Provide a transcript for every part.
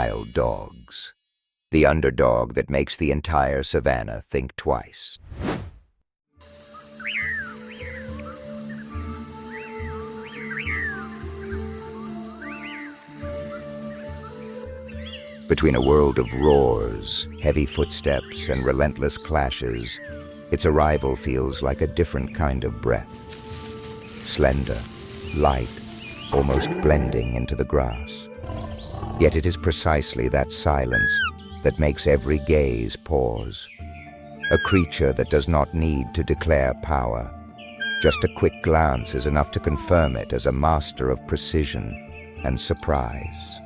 wild dogs. The underdog that makes the entire savanna think twice. Between a world of roars, heavy footsteps, and relentless clashes, its arrival feels like a different kind of breath. Slender, light, almost blending into the grass. Yet it is precisely that silence that makes every gaze pause. A creature that does not need to declare power. Just a quick glance is enough to confirm it as a master of precision and surprise.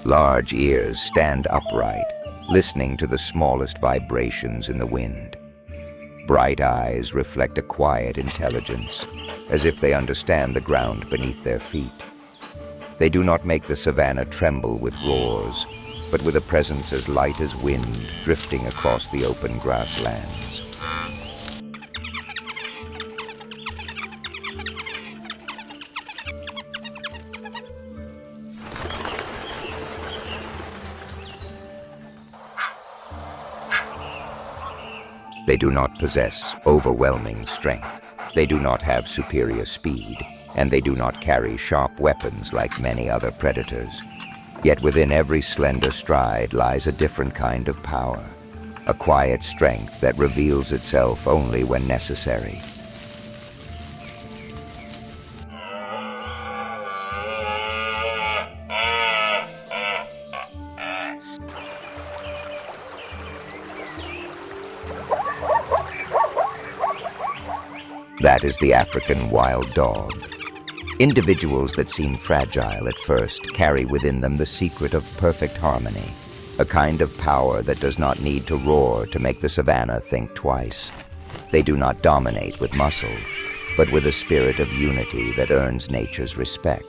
Large ears stand upright, listening to the smallest vibrations in the wind. Bright eyes reflect a quiet intelligence, as if they understand the ground beneath their feet. They do not make the savanna tremble with roars, but with a presence as light as wind drifting across the open grasslands. They do not possess overwhelming strength. They do not have superior speed, and they do not carry sharp weapons like many other predators. Yet within every slender stride lies a different kind of power, a quiet strength that reveals itself only when necessary. That is the African wild dog. Individuals that seem fragile at first carry within them the secret of perfect harmony, a kind of power that does not need to roar to make the savanna think twice. They do not dominate with muscle, but with a spirit of unity that earns nature's respect.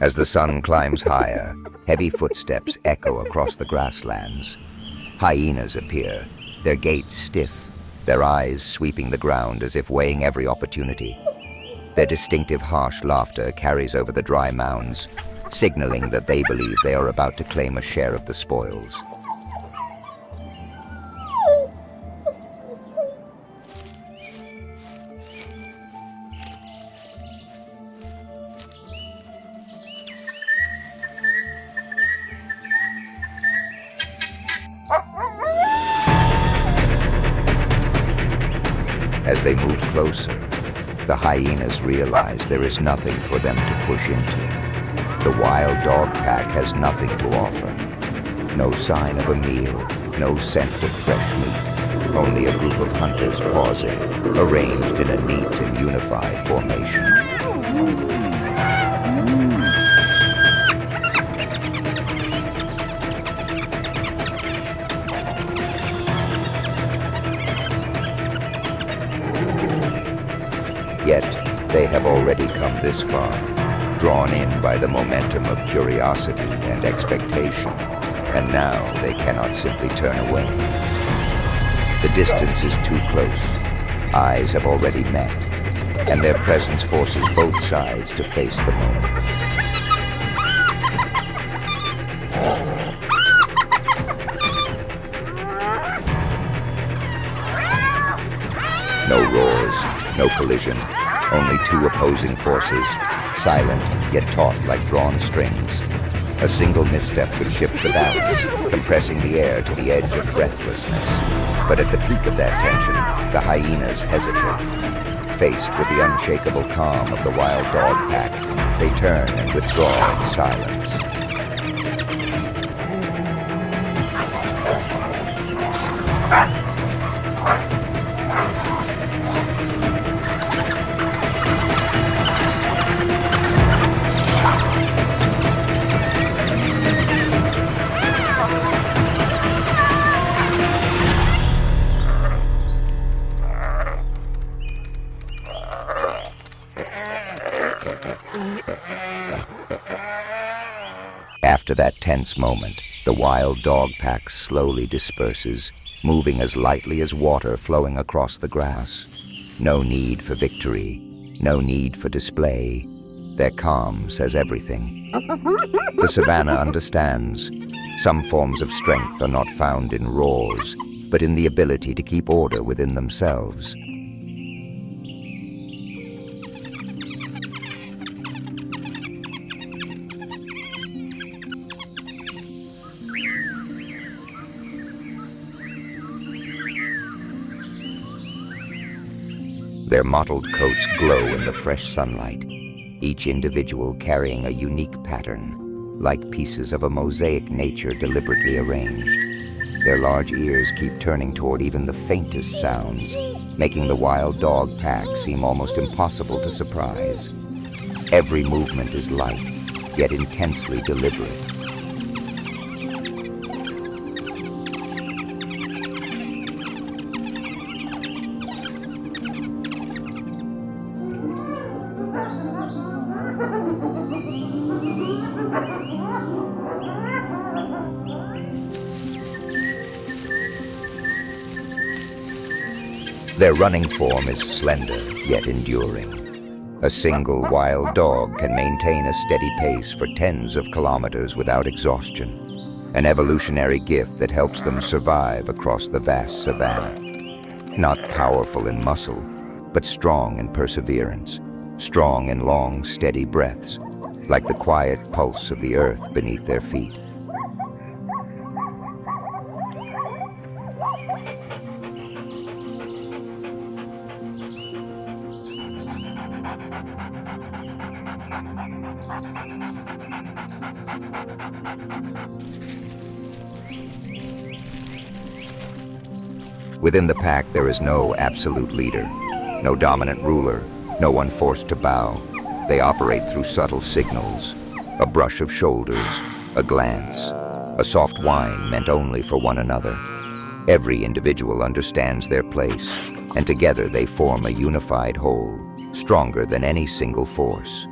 As the sun climbs higher, heavy footsteps echo across the grasslands. Hyenas appear, their gait stiff, their eyes sweeping the ground as if weighing every opportunity. Their distinctive harsh laughter carries over the dry mounds, signaling that they believe they are about to claim a share of the spoils. As they move closer, the hyenas realize there is nothing for them to push into. The wild dog pack has nothing to offer. No sign of a meal, no scent of fresh meat, only a group of hunters pausing, arranged in a neat and unified formation. Yet, they have already come this far, drawn in by the momentum of curiosity and expectation, and now they cannot simply turn away. The distance is too close. Eyes have already met, and their presence forces both sides to face the moment. No roars, no collision. Only two opposing forces, silent yet taut like drawn strings. A single misstep could shift the balance, compressing the air to the edge of breathlessness. But at the peak of that tension, the hyenas hesitate. Faced with the unshakable calm of the wild dog pack, they turn and withdraw in silence. After that tense moment, the wild dog pack slowly disperses, moving as lightly as water flowing across the grass. No need for victory, no need for display. Their calm says everything. The savanna understands. Some forms of strength are not found in roars, but in the ability to keep order within themselves. Their mottled coats glow in the fresh sunlight, each individual carrying a unique pattern, like pieces of a mosaic nature deliberately arranged. Their large ears keep turning toward even the faintest sounds, making the wild dog pack seem almost impossible to surprise. Every movement is light, yet intensely deliberate. Their running form is slender, yet enduring. A single wild dog can maintain a steady pace for tens of kilometers without exhaustion, an evolutionary gift that helps them survive across the vast savanna. Not powerful in muscle, but strong in perseverance, strong in long, steady breaths, like the quiet pulse of the earth beneath their feet. Within the pack, there is no absolute leader, no dominant ruler, no one forced to bow. They operate through subtle signals, a brush of shoulders, a glance, a soft whine meant only for one another. Every individual understands their place, and together they form a unified whole, stronger than any single force.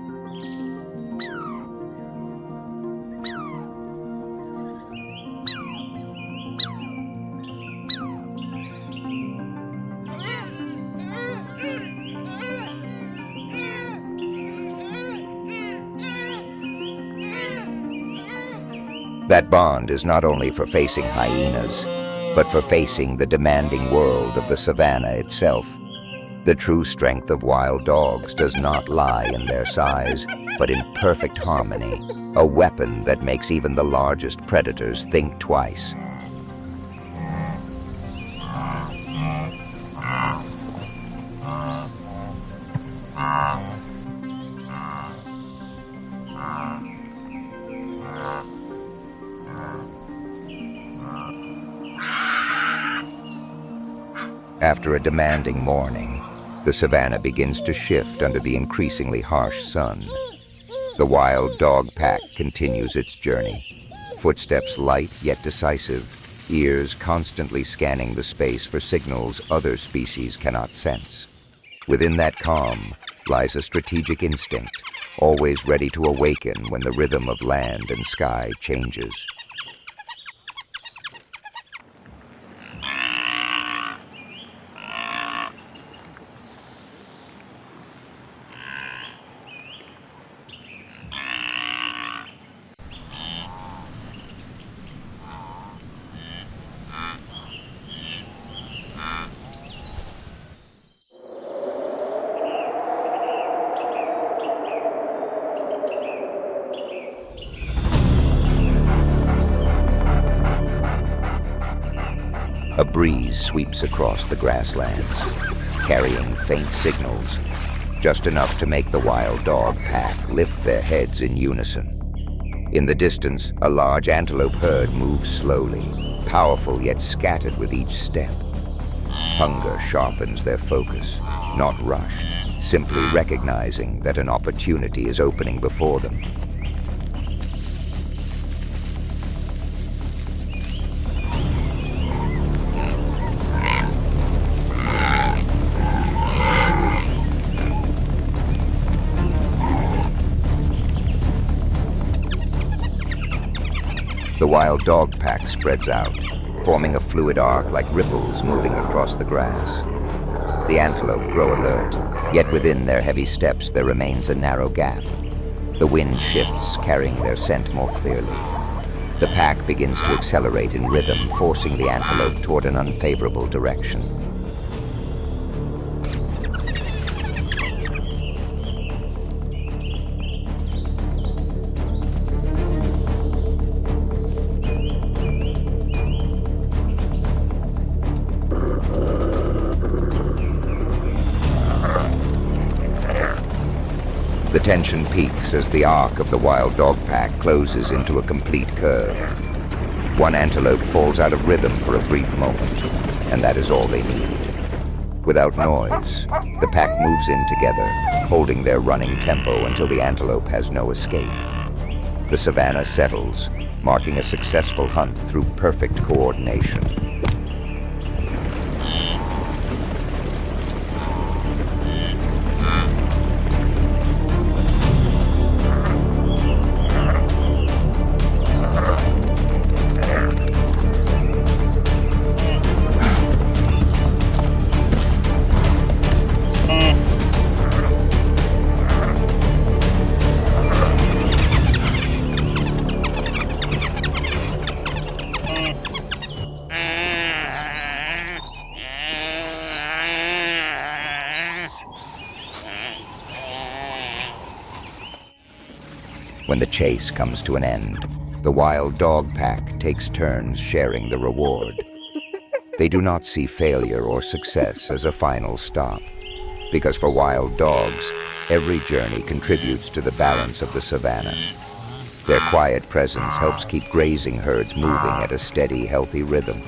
That bond is not only for facing hyenas, but for facing the demanding world of the savanna itself. The true strength of wild dogs does not lie in their size, but in perfect harmony, a weapon that makes even the largest predators think twice. After a demanding morning, the savanna begins to shift under the increasingly harsh sun. The wild dog pack continues its journey, footsteps light yet decisive, ears constantly scanning the space for signals other species cannot sense. Within that calm lies a strategic instinct, always ready to awaken when the rhythm of land and sky changes. A breeze sweeps across the grasslands, carrying faint signals, just enough to make the wild dog pack lift their heads in unison. In the distance, a large antelope herd moves slowly, powerful yet scattered with each step. Hunger sharpens their focus, not rushed, simply recognizing that an opportunity is opening before them. wild dog pack spreads out, forming a fluid arc like ripples moving across the grass. The antelope grow alert, yet within their heavy steps there remains a narrow gap. The wind shifts, carrying their scent more clearly. The pack begins to accelerate in rhythm, forcing the antelope toward an unfavorable direction. The tension peaks as the arc of the wild dog pack closes into a complete curve. One antelope falls out of rhythm for a brief moment, and that is all they need. Without noise, the pack moves in together, holding their running tempo until the antelope has no escape. The savanna settles, marking a successful hunt through perfect coordination. When the chase comes to an end, the wild dog pack takes turns sharing the reward. They do not see failure or success as a final stop, because for wild dogs, every journey contributes to the balance of the savanna. Their quiet presence helps keep grazing herds moving at a steady, healthy rhythm.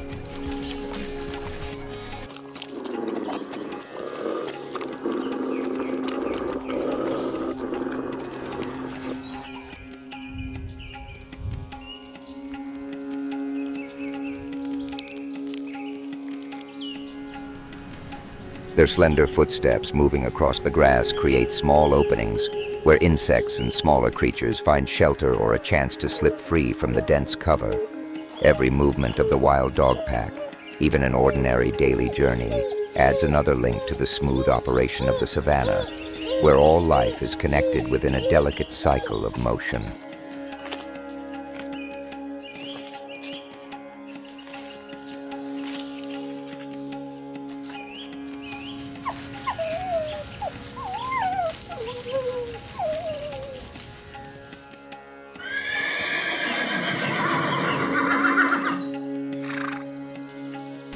Their slender footsteps moving across the grass create small openings where insects and smaller creatures find shelter or a chance to slip free from the dense cover. Every movement of the wild dog pack, even an ordinary daily journey, adds another link to the smooth operation of the savanna, where all life is connected within a delicate cycle of motion.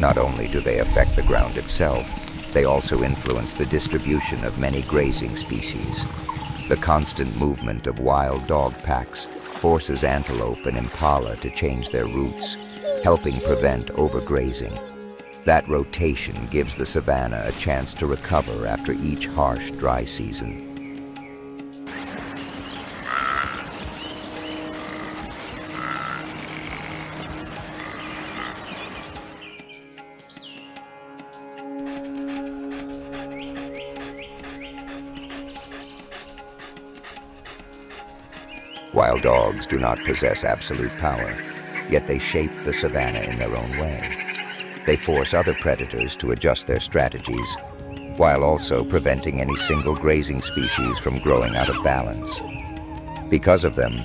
Not only do they affect the ground itself, they also influence the distribution of many grazing species. The constant movement of wild dog packs forces antelope and impala to change their routes, helping prevent overgrazing. That rotation gives the savanna a chance to recover after each harsh dry season. Wild dogs do not possess absolute power, yet they shape the savanna in their own way. They force other predators to adjust their strategies, while also preventing any single grazing species from growing out of balance. Because of them,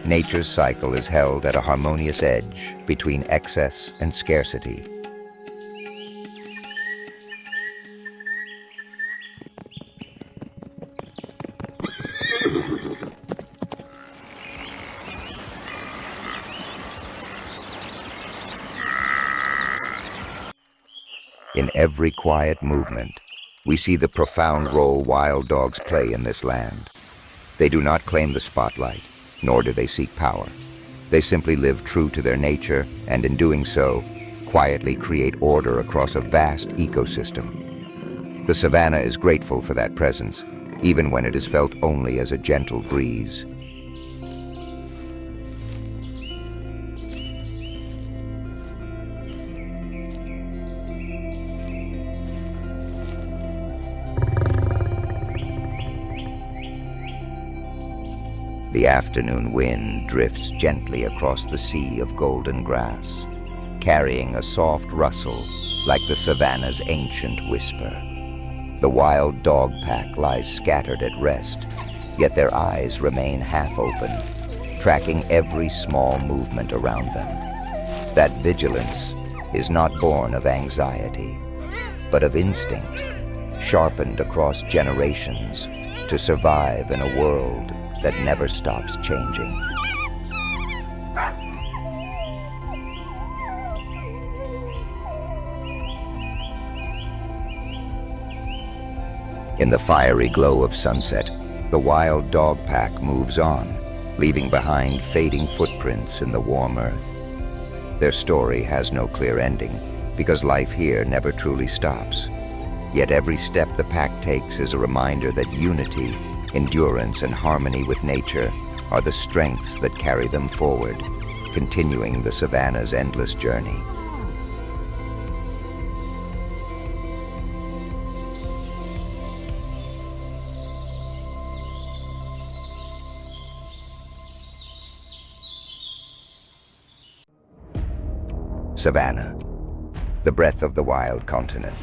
nature's cycle is held at a harmonious edge between excess and scarcity. In every quiet movement, we see the profound role wild dogs play in this land. They do not claim the spotlight, nor do they seek power. They simply live true to their nature, and in doing so, quietly create order across a vast ecosystem. The savanna is grateful for that presence, even when it is felt only as a gentle breeze. The afternoon wind drifts gently across the sea of golden grass, carrying a soft rustle like the savanna's ancient whisper. The wild dog pack lies scattered at rest, yet their eyes remain half open, tracking every small movement around them. That vigilance is not born of anxiety, but of instinct, sharpened across generations to survive in a world that never stops changing. In the fiery glow of sunset, the wild dog pack moves on, leaving behind fading footprints in the warm earth. Their story has no clear ending, because life here never truly stops. Yet every step the pack takes is a reminder that unity, endurance, and harmony with nature are the strengths that carry them forward, continuing the savanna's endless journey. Savanna, the breath of the wild continent.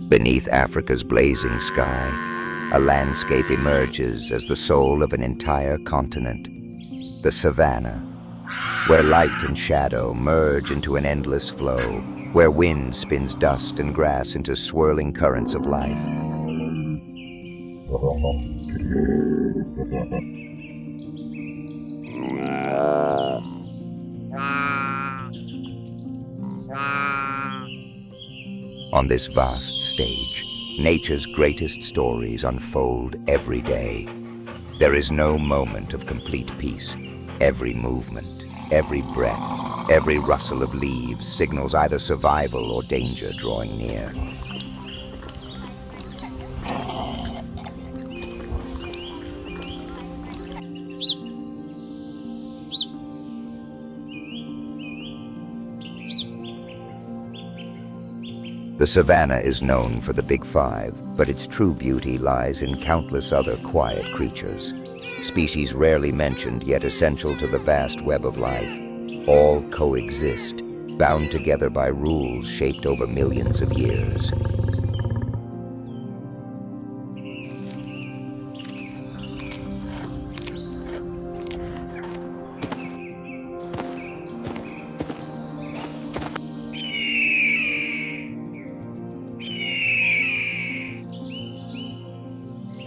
Beneath Africa's blazing sky, a landscape emerges as the soul of an entire continent, the savanna, where light and shadow merge into an endless flow, where wind spins dust and grass into swirling currents of life. On this vast stage, nature's greatest stories unfold every day. There is no moment of complete peace. Every movement, every breath, every rustle of leaves signals either survival or danger drawing near. The savanna is known for the Big Five, but its true beauty lies in countless other quiet creatures. Species rarely mentioned yet essential to the vast web of life. All coexist, bound together by rules shaped over millions of years.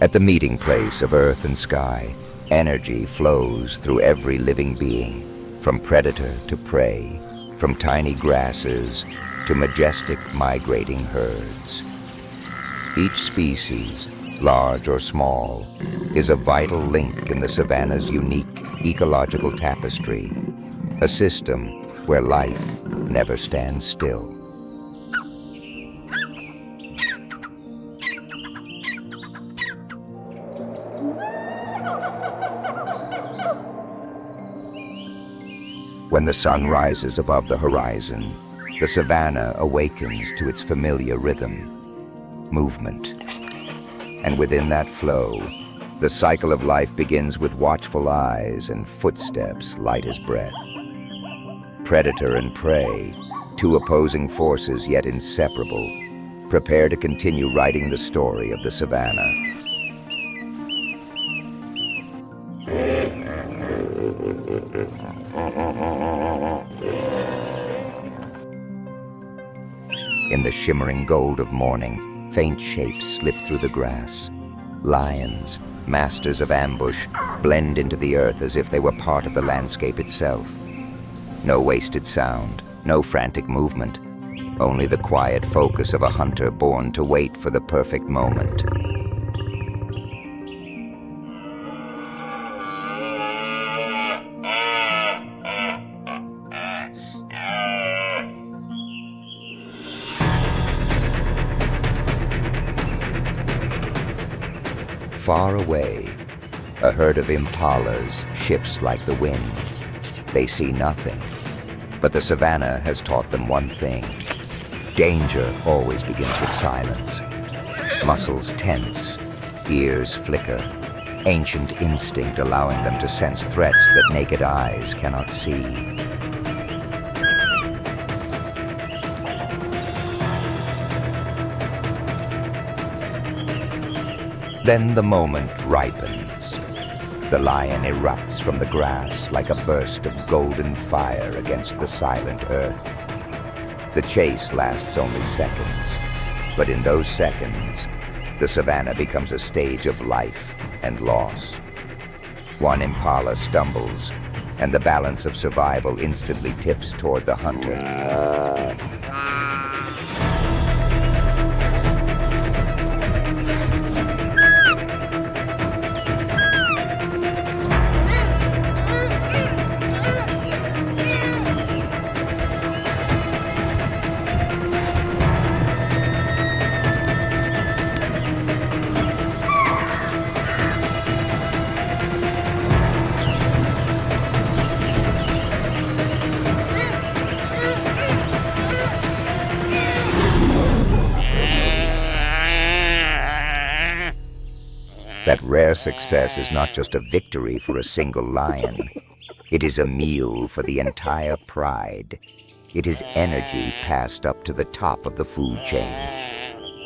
At the meeting place of earth and sky, energy flows through every living being, from predator to prey, from tiny grasses to majestic migrating herds. Each species, large or small, is a vital link in the savanna's unique ecological tapestry, a system where life never stands still. When the sun rises above the horizon, the savanna awakens to its familiar rhythm, movement. And within that flow, the cycle of life begins with watchful eyes and footsteps light as breath. Predator and prey, two opposing forces yet inseparable, prepare to continue writing the story of the savanna. In the shimmering gold of morning, faint shapes slip through the grass. Lions, masters of ambush, blend into the earth as if they were part of the landscape itself. No wasted sound, no frantic movement, only the quiet focus of a hunter born to wait for the perfect moment. Far away, a herd of impalas shifts like the wind. They see nothing, But the savanna has taught them one thing. Danger always begins with silence. Muscles tense, ears flicker, ancient instinct allowing them to sense threats that naked eyes cannot see. Then the moment ripens. The lion erupts from the grass like a burst of golden fire against the silent earth. The chase lasts only seconds, but in those seconds, the savanna becomes a stage of life and loss. One impala stumbles, and the balance of survival instantly tips toward the hunter. That rare success is not just a victory for a single lion. It is a meal for the entire pride. It is energy passed up to the top of the food chain.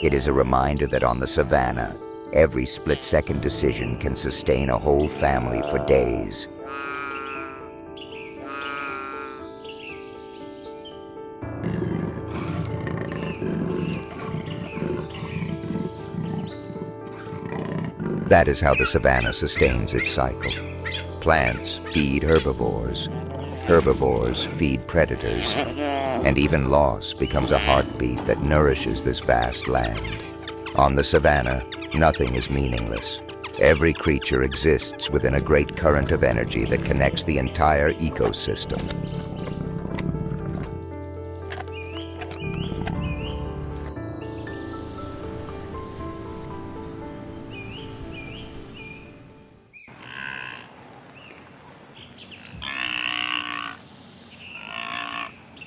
It is a reminder that on the savanna, every split-second decision can sustain a whole family for days. That is how the savanna sustains its cycle. Plants feed herbivores, herbivores feed predators, and even loss becomes a heartbeat that nourishes this vast land. On the savanna, nothing is meaningless. Every creature exists within a great current of energy that connects the entire ecosystem.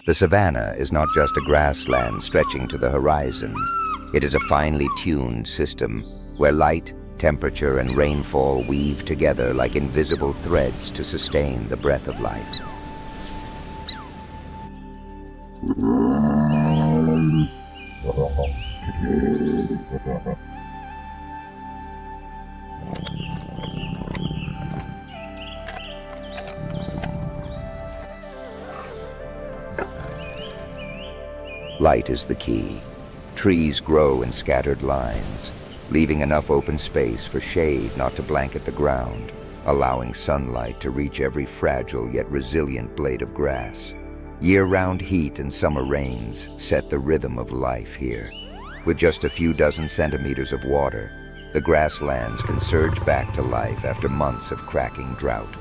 The savanna is not just a grassland stretching to the horizon. It is a finely tuned system where light, temperature, and rainfall weave together like invisible threads to sustain the breath of life. Light is the key. Trees grow in scattered lines, leaving enough open space for shade not to blanket the ground, allowing sunlight to reach every fragile yet resilient blade of grass. Year-round heat and summer rains set the rhythm of life here. With just a few dozen centimeters of water, the grasslands can surge back to life after months of cracking drought.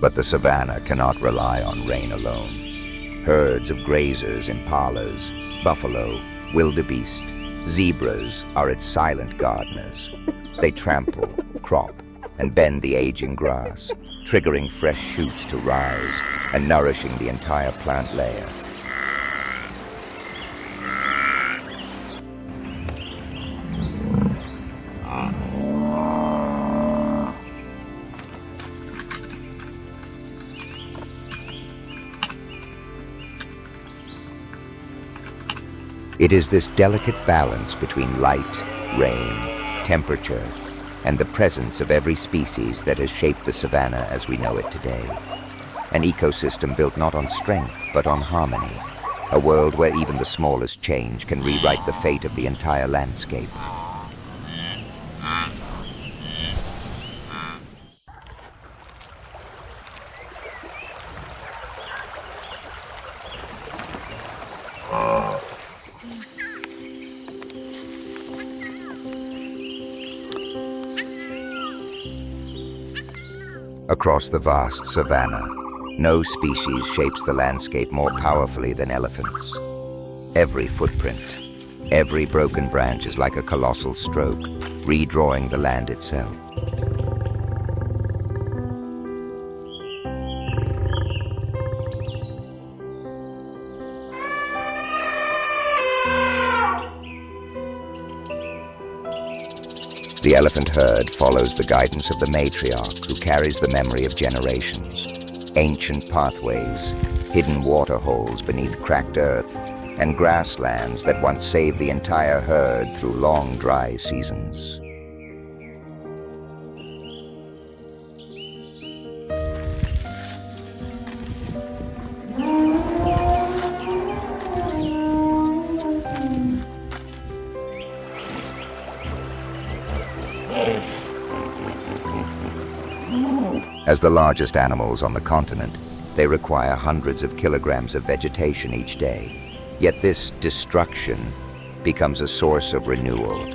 But the savanna cannot rely on rain alone. Herds of grazers, impalas, buffalo, wildebeest, zebras are its silent gardeners. They trample, crop, and bend the aging grass, triggering fresh shoots to rise and nourishing the entire plant layer. It is this delicate balance between light, rain, temperature, and the presence of every species that has shaped the savanna as we know it today. An ecosystem built not on strength, but on harmony. A world where even the smallest change can rewrite the fate of the entire landscape. Across the vast savanna, no species shapes the landscape more powerfully than elephants. Every footprint, every broken branch is like a colossal stroke, redrawing the land itself. The elephant herd follows the guidance of the matriarch who carries the memory of generations. Ancient pathways, hidden waterholes beneath cracked earth, and grasslands that once saved the entire herd through long dry seasons. As the largest animals on the continent, they require hundreds of kilograms of vegetation each day. Yet this destruction becomes a source of renewal.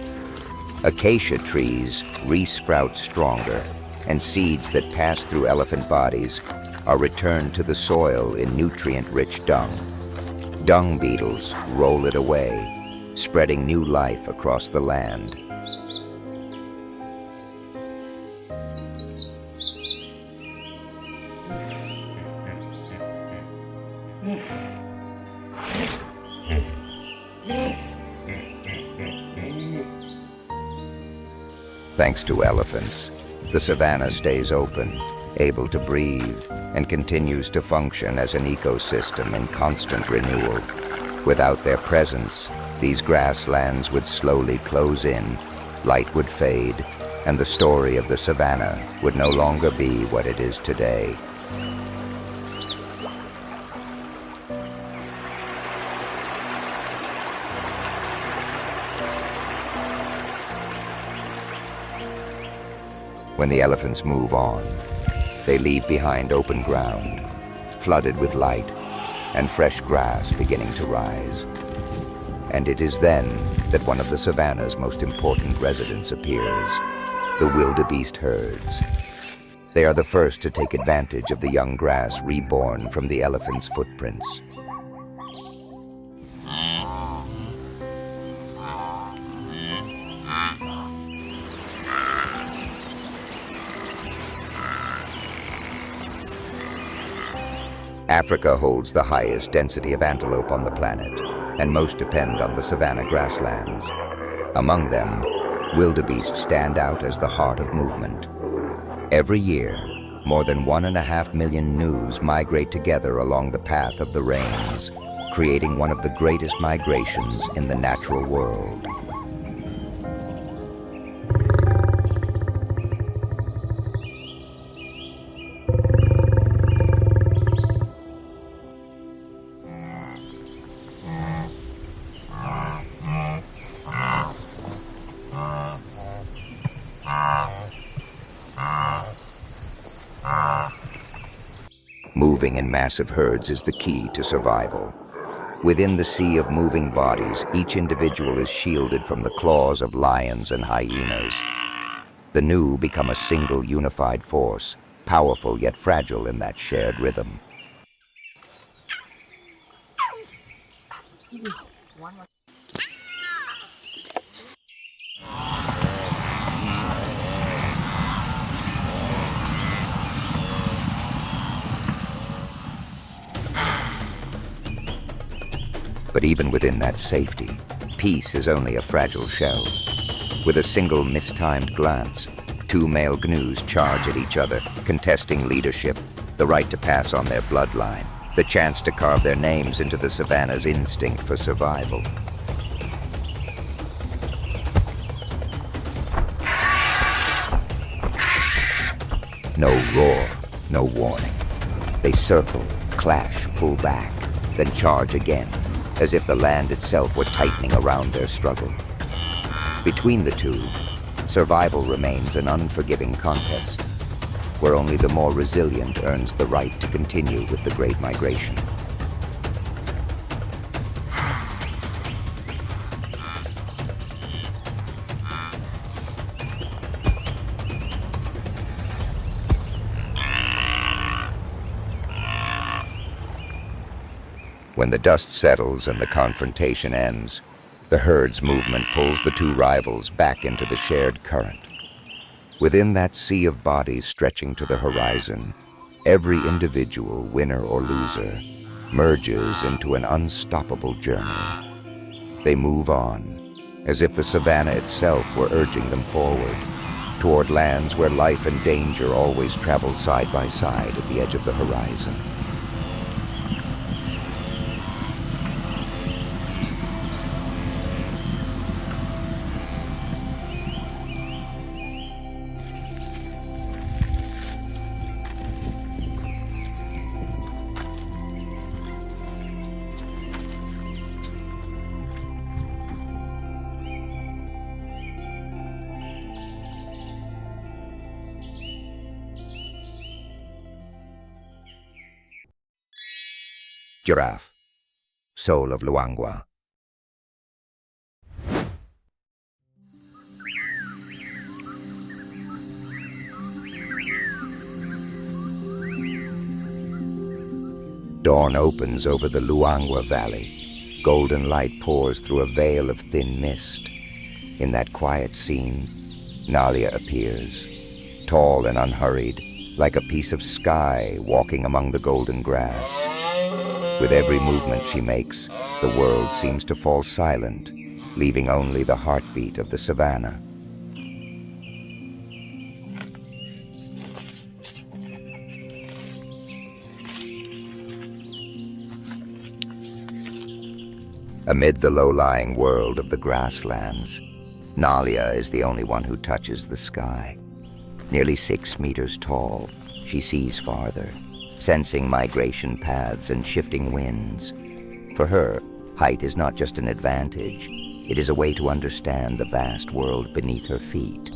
Acacia trees re-sprout stronger, and seeds that pass through elephant bodies are returned to the soil in nutrient-rich dung. Dung beetles roll it away, spreading new life across the land. Thanks to elephants, the savanna stays open, able to breathe, and continues to function as an ecosystem in constant renewal. Without their presence, these grasslands would slowly close in, light would fade, and the story of the savanna would no longer be what it is today. When the elephants move on, they leave behind open ground, flooded with light, and fresh grass beginning to rise. And it is then that one of the savanna's most important residents appears, the wildebeest herds. They are the first to take advantage of the young grass reborn from the elephant's footprints. Africa holds the highest density of antelope on the planet, and most depend on the savanna grasslands. Among them, wildebeest stand out as the heart of movement. Every year, more than 1.5 million gnus migrate together along the path of the rains, creating one of the greatest migrations in the natural world. Moving in massive herds is the key to survival. Within the sea of moving bodies, each individual is shielded from the claws of lions and hyenas. The gnu become a single unified force, powerful yet fragile in that shared rhythm. But even within that safety, peace is only a fragile shell. With a single mistimed glance, two male gnus charge at each other, contesting leadership, the right to pass on their bloodline, the chance to carve their names into the savanna's instinct for survival. No roar, no warning. They circle, clash, pull back, then charge again, as if the land itself were tightening around their struggle. Between the two, survival remains an unforgiving contest, where only the more resilient earns the right to continue with the Great Migration. When the dust settles and the confrontation ends, the herd's movement pulls the two rivals back into the shared current. Within that sea of bodies stretching to the horizon, every individual, winner or loser, merges into an unstoppable journey. They move on, as if the savanna itself were urging them forward, toward lands where life and danger always travel side by side at the edge of the horizon. Giraffe, soul of Luangwa. Dawn opens over the Luangwa Valley. Golden light pours through a veil of thin mist. In that quiet scene, Nalia appears, tall and unhurried, like a piece of sky walking among the golden grass. With every movement she makes, the world seems to fall silent, leaving only the heartbeat of the savanna. Amid the low-lying world of the grasslands, Nalia is the only one who touches the sky. Nearly 6 meters tall, she sees farther, sensing migration paths and shifting winds. For her, height is not just an advantage, it is a way to understand the vast world beneath her feet.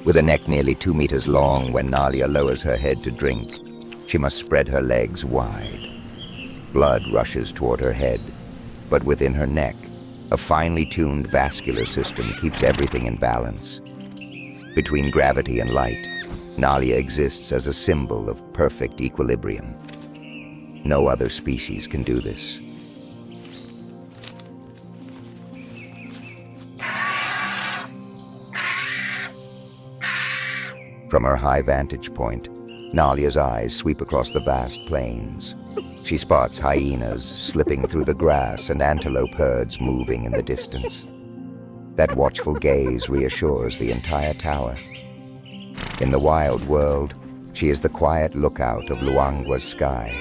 With a neck nearly 2 meters long, when Nalia lowers her head to drink, she must spread her legs wide. Blood rushes toward her head, but within her neck, a finely tuned vascular system keeps everything in balance. Between gravity and light, Nalia exists as a symbol of perfect equilibrium. No other species can do this. From her high vantage point, Nalia's eyes sweep across the vast plains. She spots hyenas slipping through the grass and antelope herds moving in the distance. That watchful gaze reassures the entire tower. In the wild world, she is the quiet lookout of Luangwa's sky.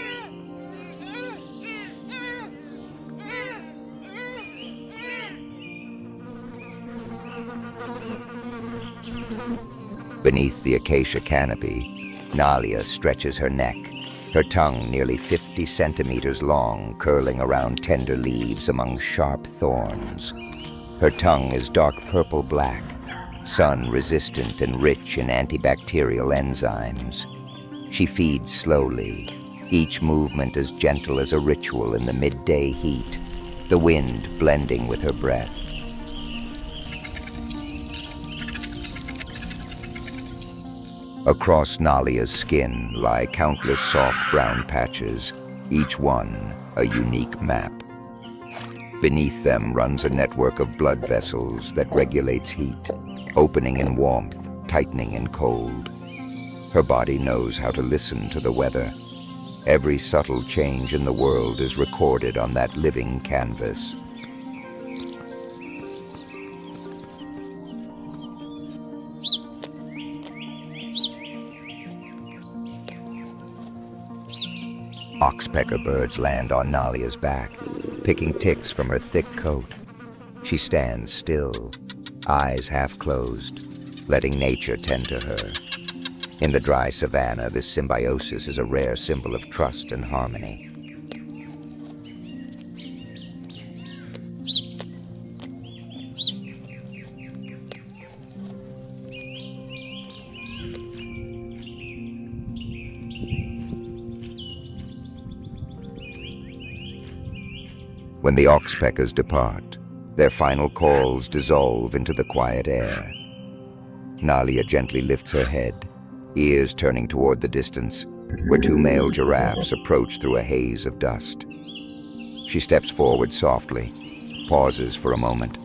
Beneath the acacia canopy, Nalia stretches her neck, her tongue nearly 50 centimeters long, curling around tender leaves among sharp thorns. Her tongue is dark purple-black, sun-resistant and rich in antibacterial enzymes. She feeds slowly, each movement as gentle as a ritual in the midday heat, the wind blending with her breath. Across Nalia's skin lie countless soft brown patches, each one a unique map. Beneath them runs a network of blood vessels that regulates heat, opening in warmth, tightening in cold. Her body knows how to listen to the weather. Every subtle change in the world is recorded on that living canvas. Oxpecker birds land on Nalia's back, picking ticks from her thick coat. She stands still, eyes half closed, letting nature tend to her. In the dry savanna, this symbiosis is a rare symbol of trust and harmony. When the oxpeckers depart, Their final calls dissolve into the quiet air. Nalia gently lifts her head, ears turning toward the distance, where two male giraffes approach through a haze of dust. She steps forward softly, pauses for a moment,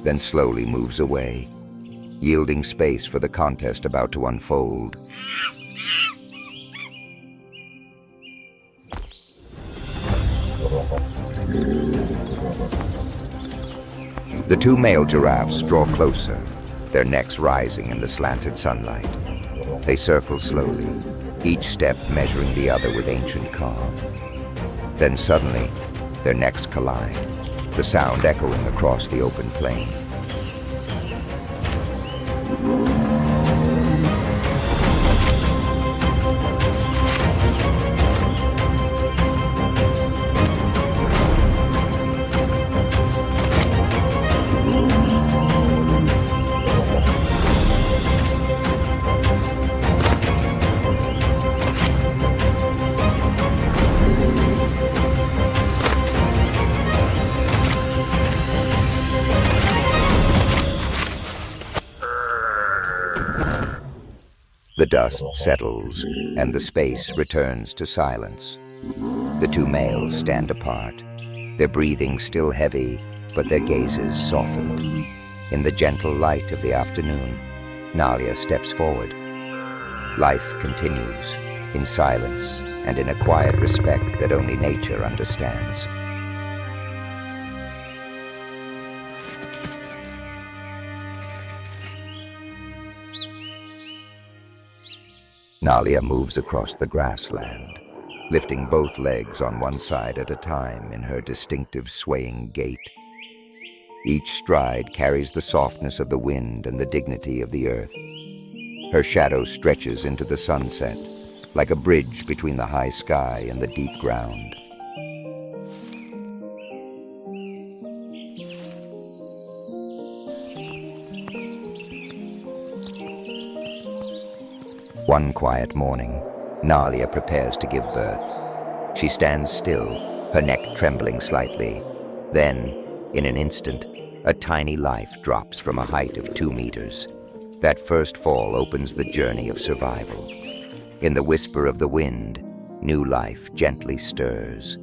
then slowly moves away, yielding space for the contest about to unfold. The two male giraffes draw closer, their necks rising in the slanted sunlight. They circle slowly, each step measuring the other with ancient calm. Then suddenly, their necks collide, the sound echoing across the open plain. The dust settles, and the space returns to silence. The two males stand apart, their breathing still heavy, but their gazes softened. In the gentle light of the afternoon, Nalia steps forward. Life continues, in silence and in a quiet respect that only nature understands. Nalia moves across the grassland, lifting both legs on one side at a time in her distinctive swaying gait. Each stride carries the softness of the wind and the dignity of the earth. Her shadow stretches into the sunset, like a bridge between the high sky and the deep ground. One quiet morning, Nalia prepares to give birth. She stands still, her neck trembling slightly. Then, in an instant, a tiny life drops from a height of 2 meters. That first fall opens the journey of survival. In the whisper of the wind, new life gently stirs.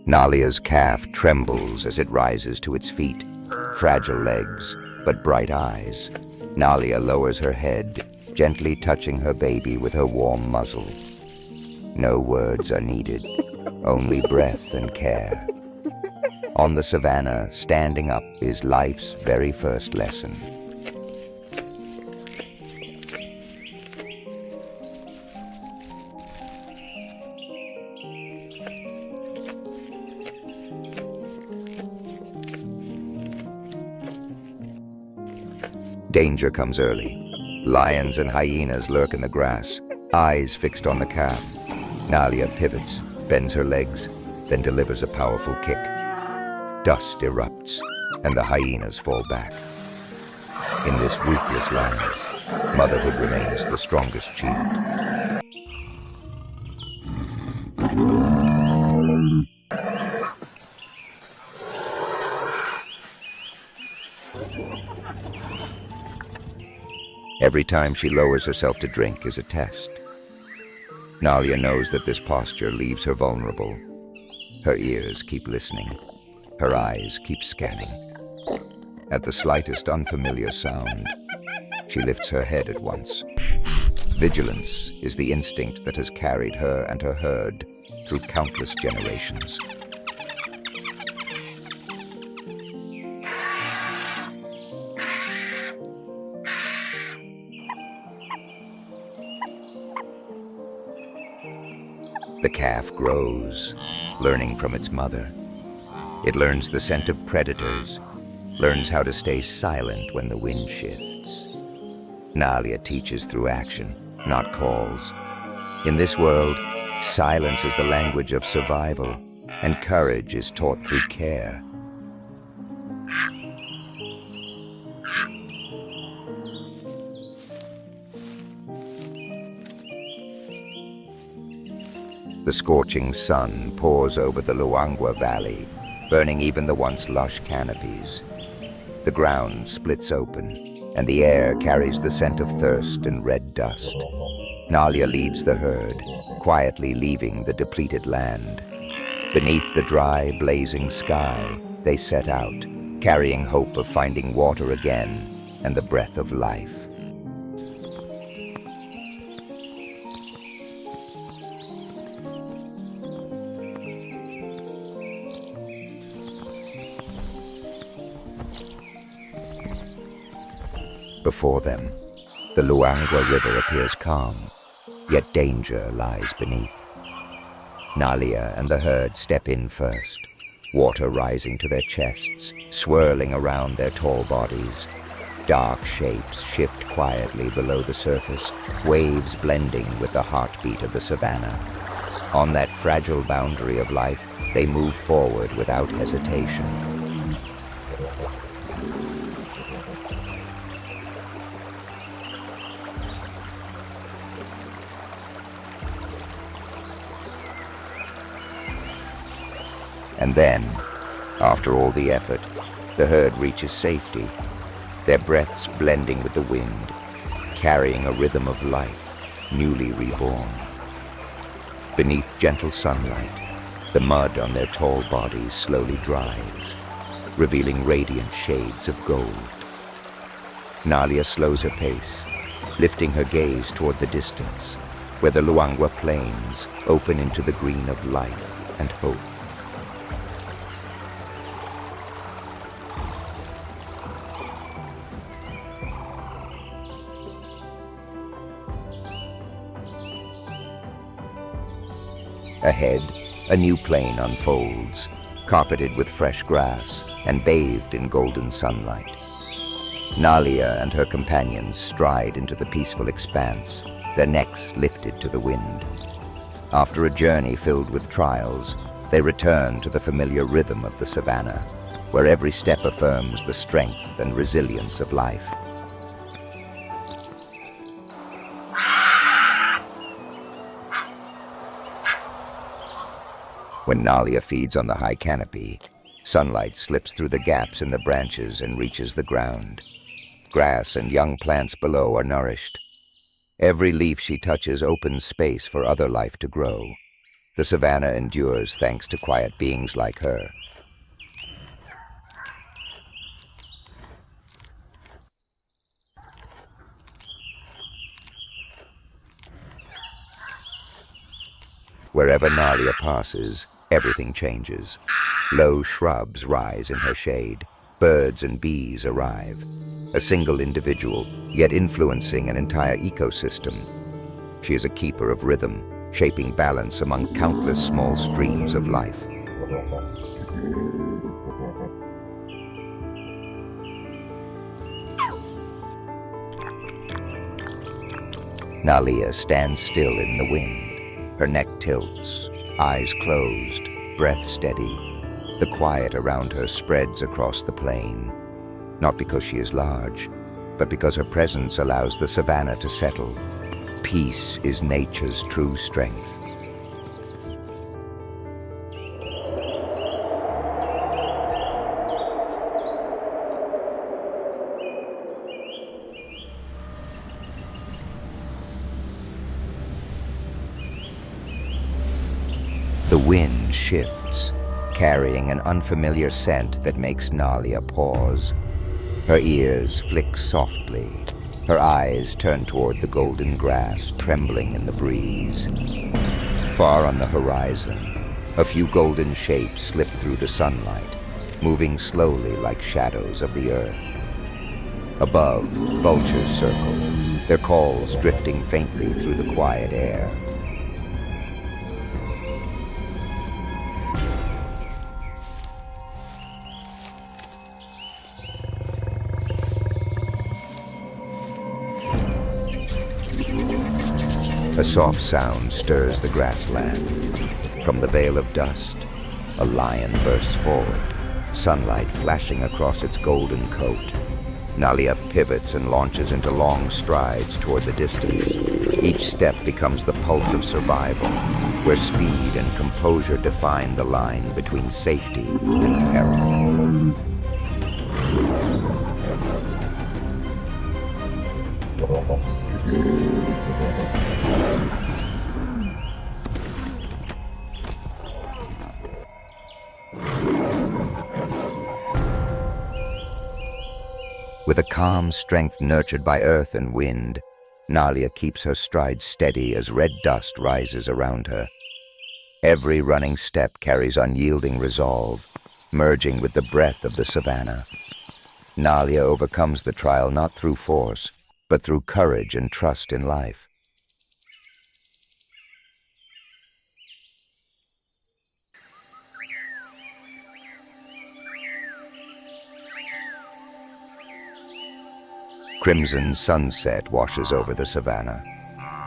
Nalia's calf trembles as it rises to its feet. Fragile legs, but bright eyes. Nalia lowers her head, gently touching her baby with her warm muzzle. No words are needed, only breath and care. On the savannah, standing up is life's very first lesson. Danger comes early. Lions and hyenas lurk in the grass, eyes fixed on the calf. Nalia pivots, bends her legs, then delivers a powerful kick. Dust erupts, and the hyenas fall back. In this ruthless land, motherhood remains the strongest shield. Every time she lowers herself to drink is a test. Nalia knows that this posture leaves her vulnerable. Her ears keep listening. Her eyes keep scanning. At the slightest unfamiliar sound, she lifts her head at once. Vigilance is the instinct that has carried her and her herd through countless generations. The calf grows, learning from its mother. It learns the scent of predators, learns how to stay silent when the wind shifts. Nalia teaches through action, not calls. In this world, silence is the language of survival, and courage is taught through care. The scorching sun pours over the Luangwa Valley, burning even the once lush canopies. The ground splits open, and the air carries the scent of thirst and red dust. Nalia leads the herd, quietly leaving the depleted land. Beneath the dry, blazing sky, they set out, carrying hope of finding water again and the breath of life. Before them, the Luangwa River appears calm, yet danger lies beneath. Nalia and the herd step in first, water rising to their chests, swirling around their tall bodies. Dark shapes shift quietly below the surface, waves blending with the heartbeat of the savanna. On that fragile boundary of life, they move forward without hesitation. And then, after all the effort, the herd reaches safety, their breaths blending with the wind, carrying a rhythm of life, newly reborn. Beneath gentle sunlight, the mud on their tall bodies slowly dries, revealing radiant shades of gold. Nalia slows her pace, lifting her gaze toward the distance, where the Luangwa plains open into the green of life and hope. Ahead, a new plain unfolds, carpeted with fresh grass and bathed in golden sunlight. Nalia and her companions stride into the peaceful expanse, their necks lifted to the wind. After a journey filled with trials, they return to the familiar rhythm of the savanna, where every step affirms the strength and resilience of life. When Nalia feeds on the high canopy, sunlight slips through the gaps in the branches and reaches the ground. Grass and young plants below are nourished. Every leaf she touches opens space for other life to grow. The savanna endures thanks to quiet beings like her. Wherever Nalia passes, everything changes. Low shrubs rise in her shade. Birds and bees arrive. A single individual, yet influencing an entire ecosystem. She is a keeper of rhythm, shaping balance among countless small streams of life. Nalia stands still in the wind. Her neck tilts, eyes closed, breath steady. The quiet around her spreads across the plain. Not because she is large, but because her presence allows the savanna to settle. Peace is nature's true strength. The wind shifts, carrying an unfamiliar scent that makes Nalia pause. Her ears flick softly, her eyes turn toward the golden grass trembling in the breeze. Far on the horizon, a few golden shapes slip through the sunlight, moving slowly like shadows of the earth. Above, vultures circle, their calls drifting faintly through the quiet air. A soft sound stirs the grassland. From the veil of dust, a lion bursts forward, sunlight flashing across its golden coat. Nalia pivots and launches into long strides toward the distance. Each step becomes the pulse of survival, where speed and composure define the line between safety and peril. With a calm strength nurtured by earth and wind, Nalia keeps her stride steady as red dust rises around her. Every running step carries unyielding resolve, merging with the breath of the savanna. Nalia overcomes the trial not through force, but through courage and trust in life. Crimson sunset washes over the savanna.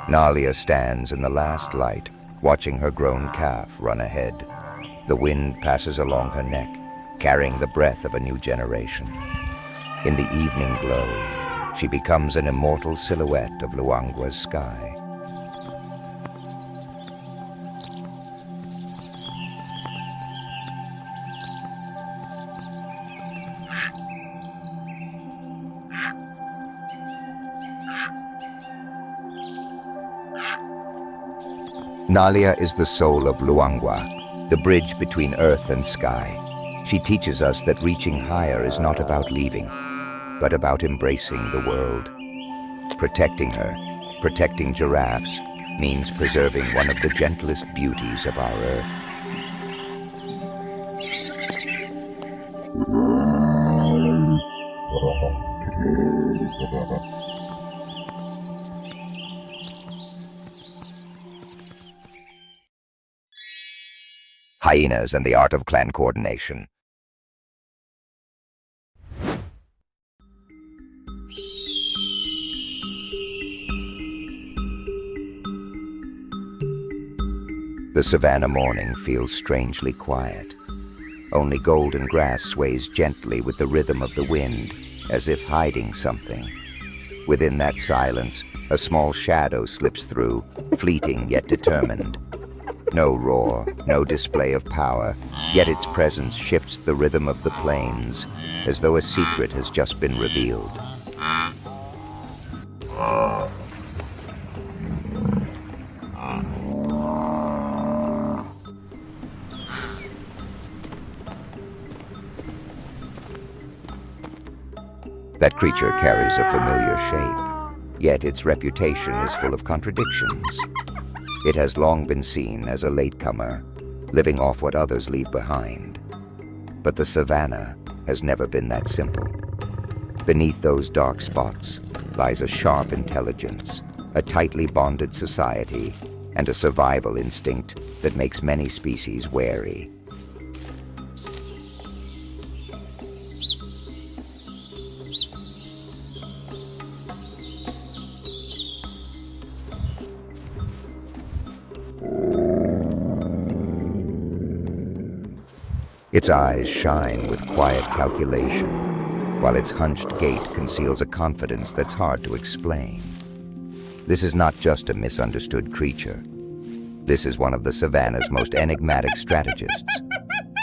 Nalia stands in the last light, watching her grown calf run ahead. The wind passes along her neck, carrying the breath of a new generation. In the evening glow, she becomes an immortal silhouette of Luangua's sky. Nalia is the soul of Luangwa, the bridge between earth and sky. She teaches us that reaching higher is not about leaving, but about embracing the world. Protecting her, protecting giraffes, means preserving one of the gentlest beauties of our earth. Hyenas and the art of clan coordination. The savanna morning feels strangely quiet. Only golden grass sways gently with the rhythm of the wind, as if hiding something. Within that silence, a small shadow slips through, fleeting yet determined. No roar, no display of power, yet its presence shifts the rhythm of the plains, as though a secret has just been revealed. That creature carries a familiar shape, yet its reputation is full of contradictions. It has long been seen as a latecomer, living off what others leave behind. But the savanna has never been that simple. Beneath those dark spots lies a sharp intelligence, a tightly bonded society, and a survival instinct that makes many species wary. Its eyes shine with quiet calculation, while its hunched gait conceals a confidence that's hard to explain. This is not just a misunderstood creature. This is one of the savanna's most enigmatic strategists,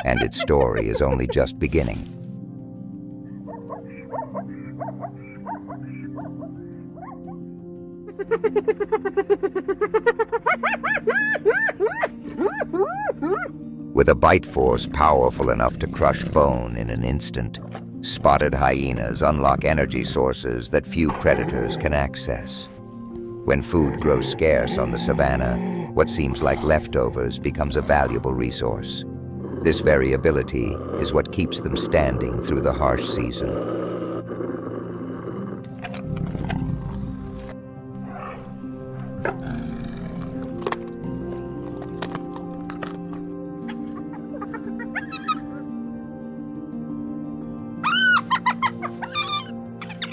and its story is only just beginning. With a bite force powerful enough to crush bone in an instant, spotted hyenas unlock energy sources that few predators can access. When food grows scarce on the savanna, what seems like leftovers becomes a valuable resource. This variability is what keeps them standing through the harsh season.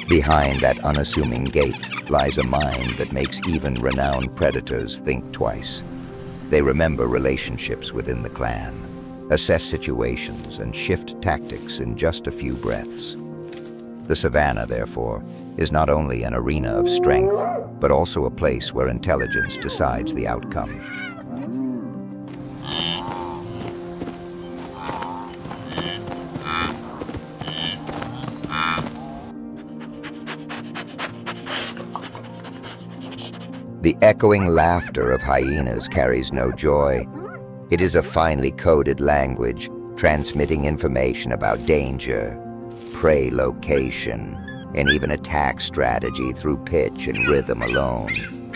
Behind that unassuming gait lies a mind that makes even renowned predators think twice. They remember relationships within the clan, assess situations, and shift tactics in just a few breaths. The savanna, therefore, is not only an arena of strength, but also a place where intelligence decides the outcome. The echoing laughter of hyenas carries no joy. It is a finely coded language, transmitting information about danger, prey location, and even attack strategy through pitch and rhythm alone.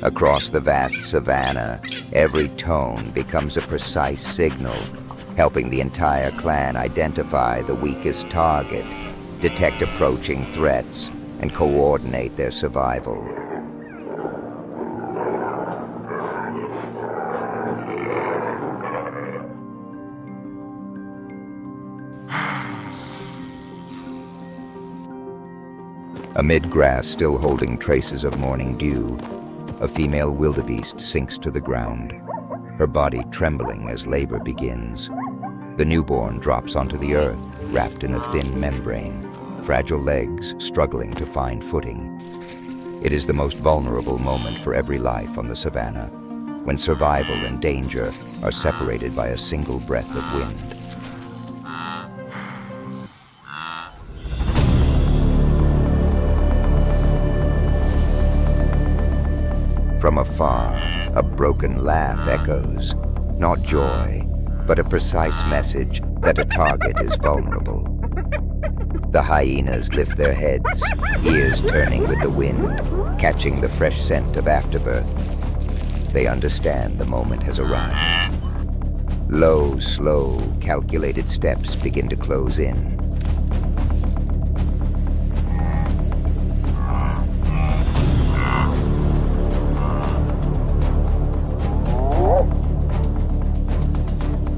Across the vast savanna, every tone becomes a precise signal, helping the entire clan identify the weakest target, detect approaching threats, and coordinate their survival. Amid grass still holding traces of morning dew, a female wildebeest sinks to the ground, her body trembling as labor begins. The newborn drops onto the earth, wrapped in a thin membrane, fragile legs struggling to find footing. It is the most vulnerable moment for every life on the savanna, when survival and danger are separated by a single breath of wind. From afar, a broken laugh echoes, not joy, but a precise message that a target is vulnerable. The hyenas lift their heads, ears turning with the wind, catching the fresh scent of afterbirth. They understand the moment has arrived. Low, slow, calculated steps begin to close in.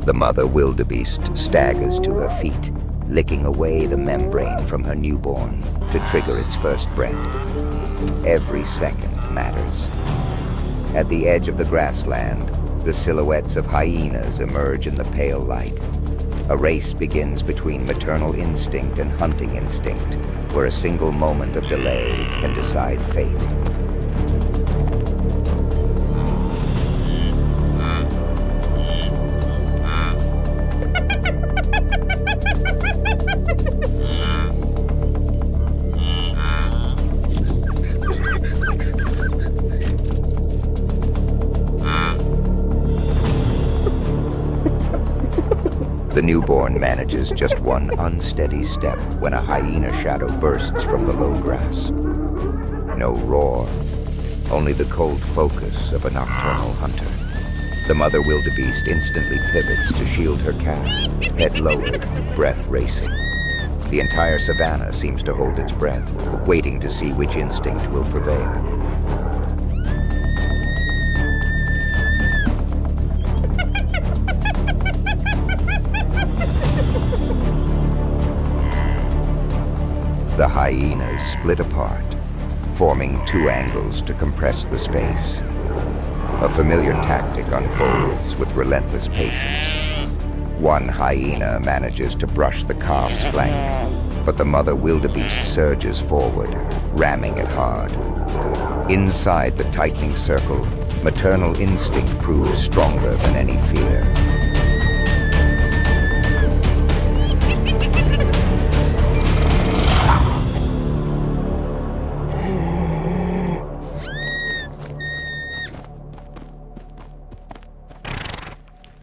The mother wildebeest staggers to her feet, licking away the membrane from her newborn to trigger its first breath. Every second matters. At the edge of the grassland, the silhouettes of hyenas emerge in the pale light. A race begins between maternal instinct and hunting instinct, where a single moment of delay can decide fate. The newborn manages just one unsteady step when a hyena shadow bursts from the low grass. No roar, only the cold focus of a nocturnal hunter. The mother wildebeest instantly pivots to shield her calf, head lowered, breath racing. The entire savanna seems to hold its breath, waiting to see which instinct will prevail. The hyenas split apart, forming two angles to compress the space. A familiar tactic unfolds with relentless patience. One hyena manages to brush the calf's flank, but the mother wildebeest surges forward, ramming it hard. Inside the tightening circle, maternal instinct proves stronger than any fear.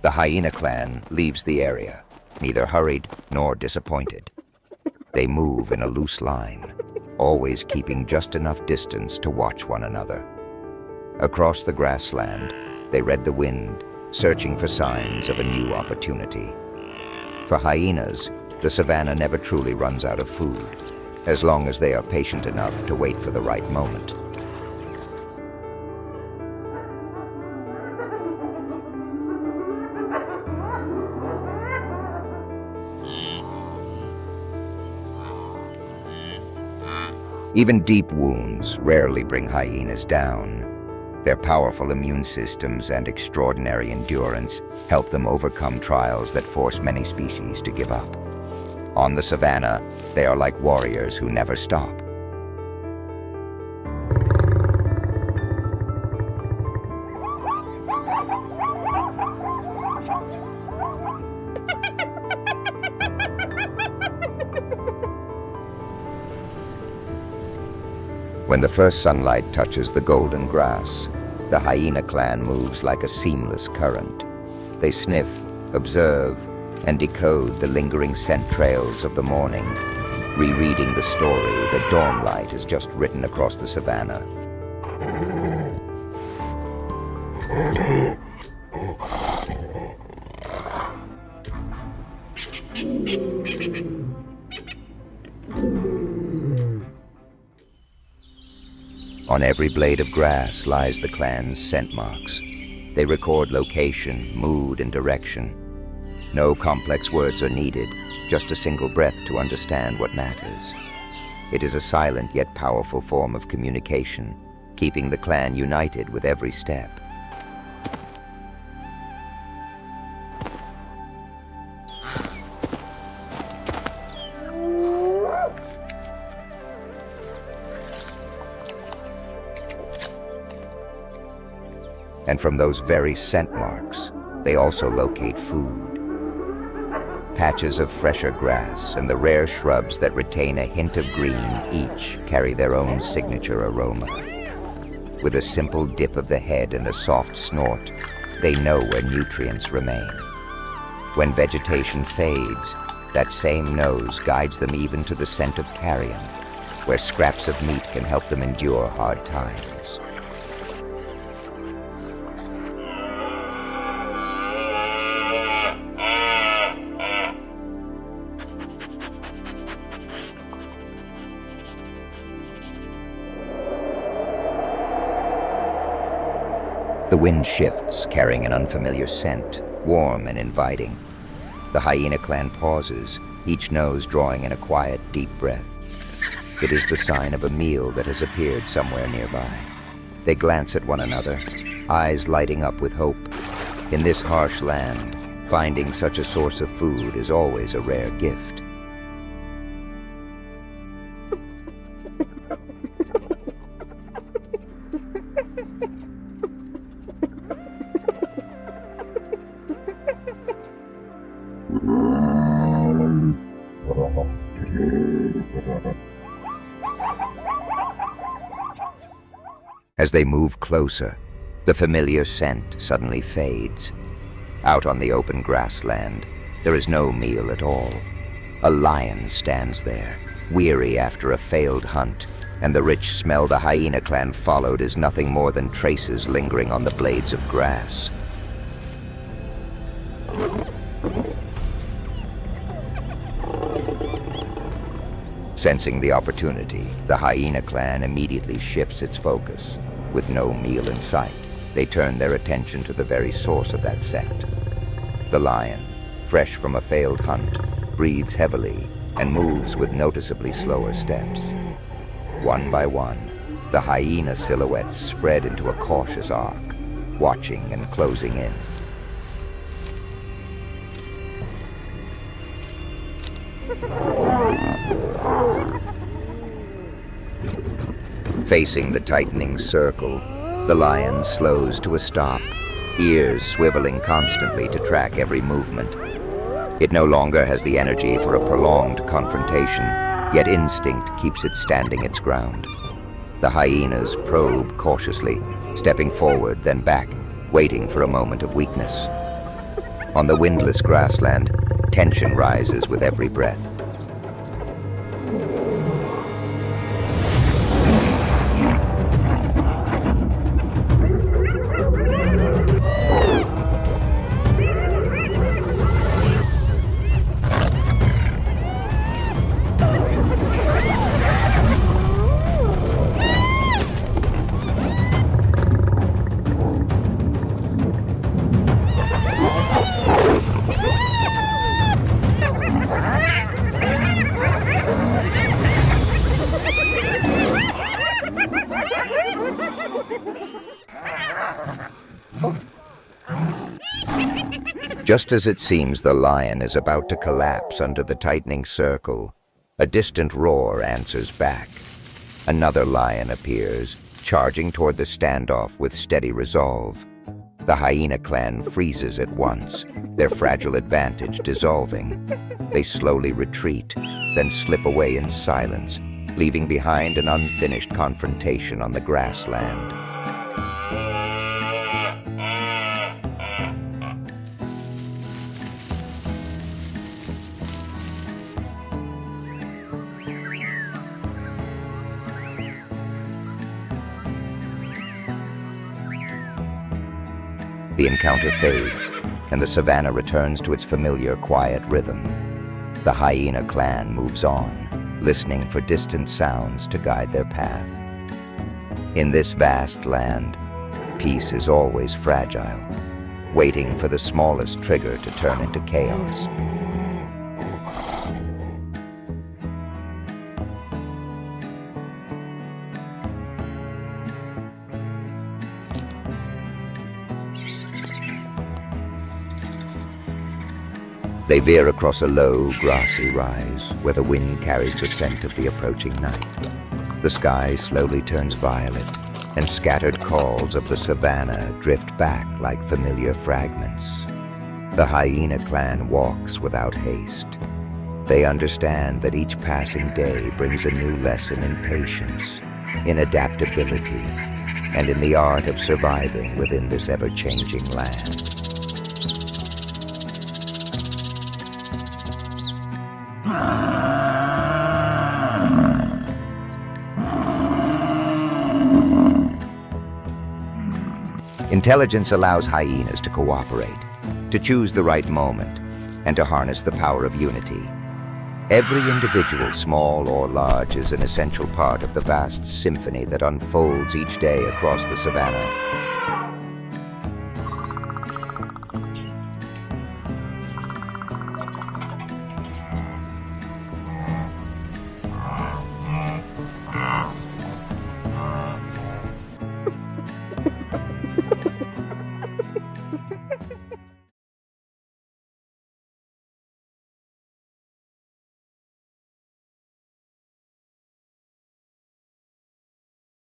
The hyena clan leaves the area, neither hurried nor disappointed. They move in a loose line, always keeping just enough distance to watch one another. Across the grassland, they read the wind, searching for signs of a new opportunity. For hyenas, the savanna never truly runs out of food, as long as they are patient enough to wait for the right moment. Even deep wounds rarely bring hyenas down. Their powerful immune systems and extraordinary endurance help them overcome trials that force many species to give up. On the savanna, they are like warriors who never stop. When the first sunlight touches the golden grass, the hyena clan moves like a seamless current. They sniff, observe, and decode the lingering scent trails of the morning, rereading the story that dawnlight has just written across the savanna. On every blade of grass lies the clan's scent marks. They record location, mood, and direction. No complex words are needed, just a single breath to understand what matters. It is a silent yet powerful form of communication, keeping the clan united with every step. And from those very scent marks, they also locate food. Patches of fresher grass and the rare shrubs that retain a hint of green each carry their own signature aroma. With a simple dip of the head and a soft snort, they know where nutrients remain. When vegetation fades, that same nose guides them even to the scent of carrion, where scraps of meat can help them endure hard times. The wind shifts, carrying an unfamiliar scent, warm and inviting. The hyena clan pauses, each nose drawing in a quiet, deep breath. It is the sign of a meal that has appeared somewhere nearby. They glance at one another, eyes lighting up with hope. In this harsh land, finding such a source of food is always a rare gift. As they move closer, the familiar scent suddenly fades. Out on the open grassland, there is no meal at all. A lion stands there, weary after a failed hunt, and the rich smell the hyena clan followed is nothing more than traces lingering on the blades of grass. Sensing the opportunity, the hyena clan immediately shifts its focus. With no meal in sight, they turn their attention to the very source of that scent. The lion, fresh from a failed hunt, breathes heavily and moves with noticeably slower steps. One by one, the hyena silhouettes spread into a cautious arc, watching and closing in. Facing the tightening circle, the lion slows to a stop, ears swiveling constantly to track every movement. It no longer has the energy for a prolonged confrontation, yet instinct keeps it standing its ground. The hyenas probe cautiously, stepping forward then back, waiting for a moment of weakness. On the windless grassland, tension rises with every breath. Just as it seems the lion is about to collapse under the tightening circle, a distant roar answers back. Another lion appears, charging toward the standoff with steady resolve. The hyena clan freezes at once, their fragile advantage dissolving. They slowly retreat, then slip away in silence, leaving behind an unfinished confrontation on the grassland. The encounter fades, and the savanna returns to its familiar quiet rhythm. The hyena clan moves on, listening for distant sounds to guide their path. In this vast land, peace is always fragile, waiting for the smallest trigger to turn into chaos. They veer across a low, grassy rise where the wind carries the scent of the approaching night. The sky slowly turns violet, and scattered calls of the savanna drift back like familiar fragments. The hyena clan walks without haste. They understand that each passing day brings a new lesson in patience, in adaptability, and in the art of surviving within this ever-changing land. Intelligence allows hyenas to cooperate, to choose the right moment, and to harness the power of unity. Every individual, small or large, is an essential part of the vast symphony that unfolds each day across the savanna.